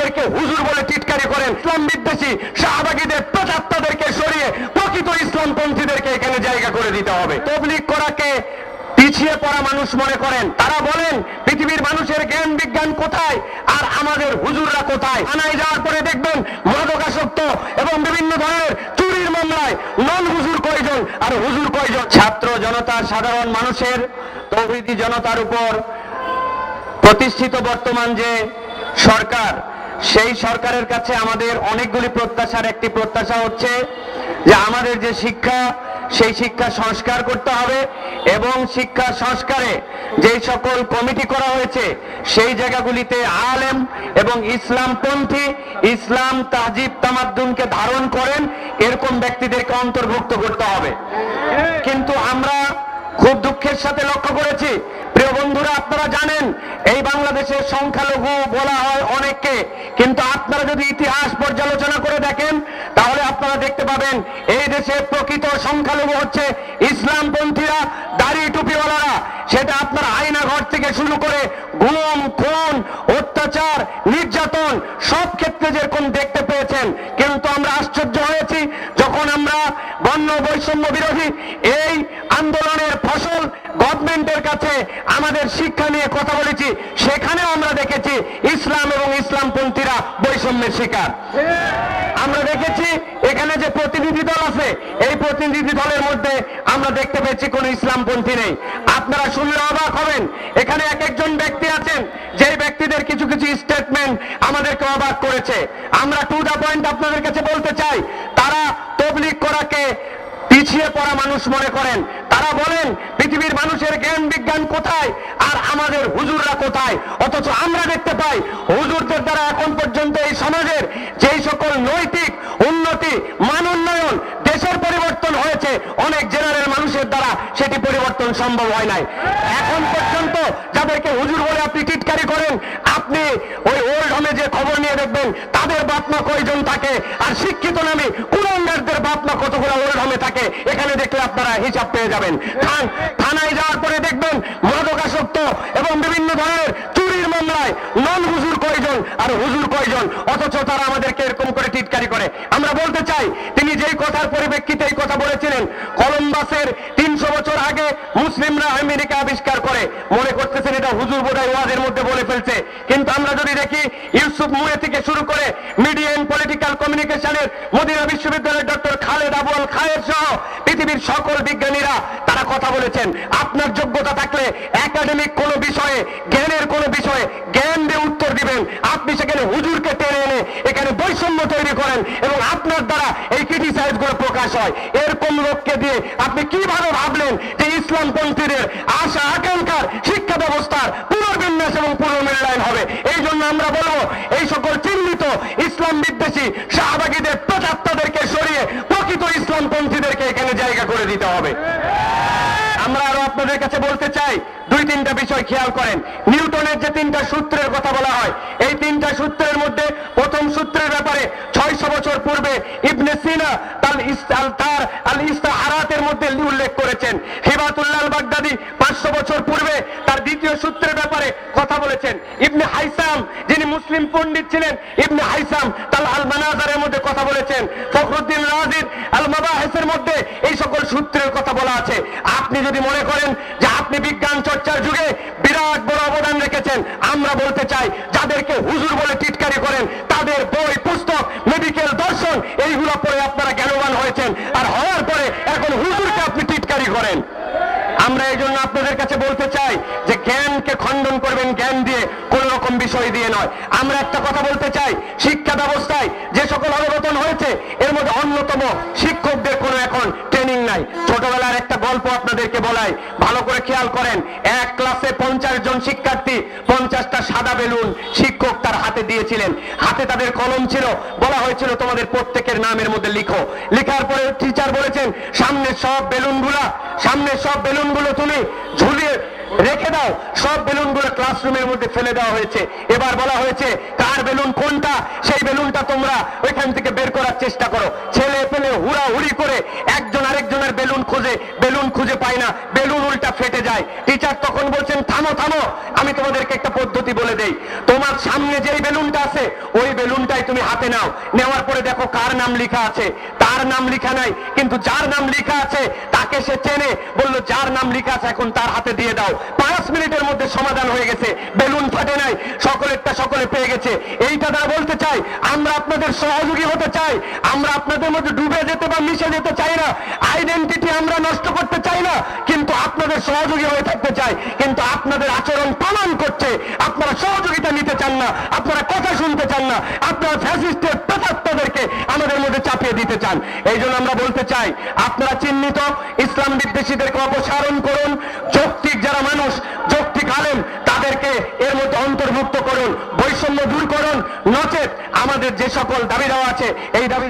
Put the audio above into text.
যাদেরকে হুজুর বলে টিটকারি করেন, ইসলাম বিদ্বেষী শাহবাগীদের প্রচারতাদেরকে সরিয়ে প্রকৃত ইসলামপন্থীদেরকে এখানে জায়গা করে দিতে হবে। তবলিগ করাকে পিছিয়ে পড়া মানুষ মনে করেন। তারা বলেন পৃথিবীর মানুষের জ্ঞান বিজ্ঞান কোথায় আর আমাদের হুজুররা কোথায়। থানায় যাওয়ার পরে দেখবেন মাদকাসক্ত এবং বিভিন্ন ধরনের চুরির মামলায় নন হুজুর কয়জন আর হুজুর কয়জন। ছাত্র জনতা সাধারণ মানুষের তৌহিদি জনতার উপর প্রতিষ্ঠিত বর্তমান যে সরকার, সেই সরকারের কাছে আমাদের অনেকগুলি প্রত্যাশার একটি প্রত্যাশা হচ্ছে যে আমাদের যে শিক্ষা, সেই শিক্ষা সংস্কার করতে হবে এবং শিক্ষা সংস্কারে যেই সকল কমিটি করা হয়েছে সেই জায়গাগুলিতে আলেম এবং ইসলামপন্থী, ইসলাম তাহজিব তামাদ্দুনকে ধারণ করেন এরকম ব্যক্তিদেরকে অন্তর্ভুক্ত করতে হবে। কিন্তু আমরা খুব দুঃখের সাথে লক্ষ্য করেছি, প্রিয় বন্ধুরা, আপনারা জানেন এই বাংলাদেশের সংখ্যালঘু বলা হয় অনেককে, কিন্তু আপনারা যদি ইতিহাস পর্যালোচনা করে দেখেন তাহলে আপনারা দেখতে পাবেন এই দেশে প্রকৃত সংখ্যালঘু হচ্ছে ইসলামপন্থীরা, দাড়ি টুপিওয়ালারা। সেটা আপনার আয়নাঘর থেকে শুরু করে গুম, খুন, অত্যাচার, নির্যাতন সব ক্ষেত্রে যেরকম দেখতে পেয়েছেন। কিন্তু আমরা আশ্চর্য হয়েছি যখন আমরা বর্ণ বৈষম্য বিরোধী এই আন্দোলনের ফসল গভর্নমেন্টের কাছে আমাদের শিক্ষা নিয়ে কথা বলেছি, সেখানেও আমরা দেখেছি ইসলাম এবং ইসলামপন্থীরা বৈষম্যের শিকার। আমরা দেখেছি এখানে যে প্রতিনিধি দল আছে, এই প্রতিনিধি দলের মধ্যে আমরা দেখতে পেয়েছি কোন ইসলামপন্থী নেই। আপনারা শুনলে অবাক হবেন, এখানে এক একজন ব্যক্তি আছেন যে ব্যক্তিদের কিছু কিছু স্টেটমেন্ট আমাদেরকে অবাক করেছে। আমরা টু দা পয়েন্ট আপনাদের কাছে বলতে চাই, তারা তবলিগ করাকে পিছিয়ে পড়া মানুষ মনে করেন। তারা বলেন পৃথিবীর মানুষের জ্ঞান বিজ্ঞান কোথায় আর আমাদের হুজুররা কোথায়। অথচ আমরা দেখতে পাই হুজুরদের দ্বারা এখন পর্যন্ত এই সমাজের যেই সকল নৈতিক উন্নতি, মান উন্নয়ন, দেশের পরিবর্তন হয়েছে, অনেক জেনারেল মানুষের দ্বারা সেটি পরিবর্তন সম্ভব হয় নাই। এখন পর্যন্ত যাদেরকে হুজুর বলে আপনি টিটকারি করেন, আপনি ওই ওল্ড হোমে যে খবর নিয়ে দেখবেন তাদের বাপমা কয়জন থাকে আর শিক্ষিত নামে কুলাঙ্গারদের বাপমা কতগুলো ওল্ড হোমে থাকে, এখানে দেখলে আপনারা হিসাব পেয়ে যাবেন। থানায় যাওয়ার পরে দেখবেন মাদকাসক্ত এবং বিভিন্ন ধরনের চুরির মামলায় নন হুজুর কয়জন আর হুজুর কয়জন, অথচ তারা আমাদেরকে এরকম করে টিটকারি করে। আমরা বলতে চাই, তিনি যেই কথার পরিপ্রেক্ষিতে এই কথা বলেছিলেন, কলম্বাসের 300 বছর আগে মুসলিমরা আমেরিকা আবিষ্কার করে, মনে করতেছেন এটা হুজুর বোধহয় ওয়াজের মধ্যে বলে ফেলছে। কিন্তু আমরা যদি দেখি ইউসুফ মুয়ে থেকে শুরু করে মিডিয়া এন্ড পলিটিক্যাল কমিউনিকেশনের মদিনা বিশ্ববিদ্যালয়ের ডক্টর খালেদ আবু আল খায়ের সহ পৃথিবীর সকল বিজ্ঞানীরা তারা কথা বলেছেন, আপনার যোগ্যতা থাকলে একাডেমিক কোনো বিষয়ে, জ্ঞানের কোনো বিষয়ে জ্ঞান দিয়ে উত্তর দিবেন। আপনি সেখানে হুজুরকে টেনে এনে এখানে বৈষম্য তৈরি করেন এবং আপনার দ্বারা এই ক্রিটিসাইজ গুলো প্রকাশ হয়। এরকম লোককে দিয়ে আপনি কিভাবে ভাবলেন যে ইসলামপন্থীদের আশা আকাঙ্ক্ষার শিক্ষা ব্যবস্থার পুনর্বিন্যাস এবং পুনর্মূল্যায়ন হবে? এই জন্য আমরা বলবো এই সকল চিহ্নিত ইসলাম বিদ্বেষী শাহবাগীদের প্রচারতাদেরকে সরিয়ে প্রকৃত ইসলামপন্থীদেরকে এখানে জায়গা করে দিতে হবে। আমরা আরো আপনাদের কাছে বলতে চাই, 2-3টা বিষয় খেয়াল করেন। নিউটনের যে 3টা সূত্রের কথা বলা হয়, এই 3টা সূত্রের মধ্যে প্রথম সূত্রের ব্যাপারে 600 বছর পূর্বে ইবনে সিনা তার আল ইস্তাহারাতের মধ্যে উল্লেখ করেছেন। হিবাতুল্লাহ আল বাগদাদি 500 বছর পূর্বে তার দ্বিতীয় সূত্রের ব্যাপারে কথা বলেছেন। ইবনে হাইসাম, যিনি মুসলিম পণ্ডিত ছিলেন, ইবনে হাইসাম তার আল মানাজারের মধ্যে কথা বলেছেন। ফখরুদ্দিন রাজির আল মাবাহিসের মধ্যে এই সকল সূত্রের কথা বলা আছে। আপনি যদি মনে করেন যে আপনি বিজ্ঞান চর্চার যুগে বিরাট বড় অবদান রেখেছেন, আমরা বলতে চাই যাদেরকে হুজুর বলে টিটকারি করেন তাদের বই, পুস্তক, মেডিকেল, দর্শন এইগুলো পড়ে আপনারা জ্ঞানবান হয়েছেন, আর হওয়ার পরে এখন হুজুরকে আপনি টিটকারি করেন। আমরা এই জন্য আপনাদের কাছে বলতে চাই যে জ্ঞানকে খণ্ডন করবেন জ্ঞান দিয়ে, কোন রকম বিষয় দিয়ে নয়। আমরা একটা কথা বলতে চাই, শিক্ষা ব্যবস্থায় যে সকল অবগতন হয়েছে এর মধ্যে অন্যতম শিক্ষকদের কোনো এখন ট্রেনিং নাই। ছোটবেলার একটা গল্প আপনাদেরকে বলাই, ভালো করে খেয়াল করেন। এক ক্লাসে 50 জন শিক্ষার্থী, 50টা সাদা বেলুন শিক্ষক তার হাতে দিয়েছিলেন। হাতে তাদের কলম ছিল, বলা হয়েছিল তোমাদের প্রত্যেকের নামের মধ্যে লিখো। লেখার পরে টিচার বলেছেন সামনের সব বেলুনগুলো তুমি ঝুলিয়ে রেখে দাও। সব বেলুনগুলো ক্লাসরুমের মধ্যে ফেলে দেওয়া হয়েছে। এবার বলা হয়েছে কার বেলুন কোনটা, সেই বেলুনটা তোমরা ওইখান থেকে বের করার চেষ্টা করো। ছেলে পেলে হুড়াহুড়ি করে একজন আরেকজনের বেলুন খুঁজে পায় না, বেলুন উল্টা ফেটে যায়। টিচার তখন বলছেন থামো, আমি তোমাদেরকে একটা পদ্ধতি বলে দেই। তোমার সামনে যেই বেলুনটা আছে ওই বেলুন তুমি হাতে নাও, নেওয়ার পরে দেখো কার নাম লেখা আছে, তার নাম লেখা নাই, কিন্তু যার নাম লেখা আছে তাকে সে চেনে, বলল যার নাম লেখা আছে এখন তার হাতে দিয়ে দাও। 5 মিনিটের মধ্যে সমাধান হয়ে গেছে, বেলুন ফাটে নাই, সকলেরটা সকলে পেয়ে গেছে। এইটা তারা বলতে চাই আমরা আপনাদের সহযোগী হতে চাই, আমরা আপনাদের মধ্যে ডুবে যেতে বা মিশে যেতে চাই না, আইডেন্টিটি আমরা নষ্ট করতে চাই না, কিন্তু আপনাদের সহযোগী হয়ে থাকতে চাই। কিন্তু আপনাদের আচরণ প্রমাণ করছে আপনারা সহযোগিতা নিতে চান না, আপনারা কথা শুনতে চান না, আপনারা ফ্যাসিস্টের প্রেতাত্মাদেরকে আমাদের মধ্যে চাপিয়ে দিতে চান। এই জন্য আমরা বলতে চাই আপনারা চিহ্নিত ইসলাম বিদ্বেষীদেরকে অপসারণ করুন, যৌক্তিক যারা মানুষ, যৌক্তিক আলেম তাদেরকে এর মধ্যে অন্তর্ভুক্ত করুন, বৈষম্য দূর করুন, নচেত আমাদের যে সকল দাবি দেওয়া আছে এই দাবি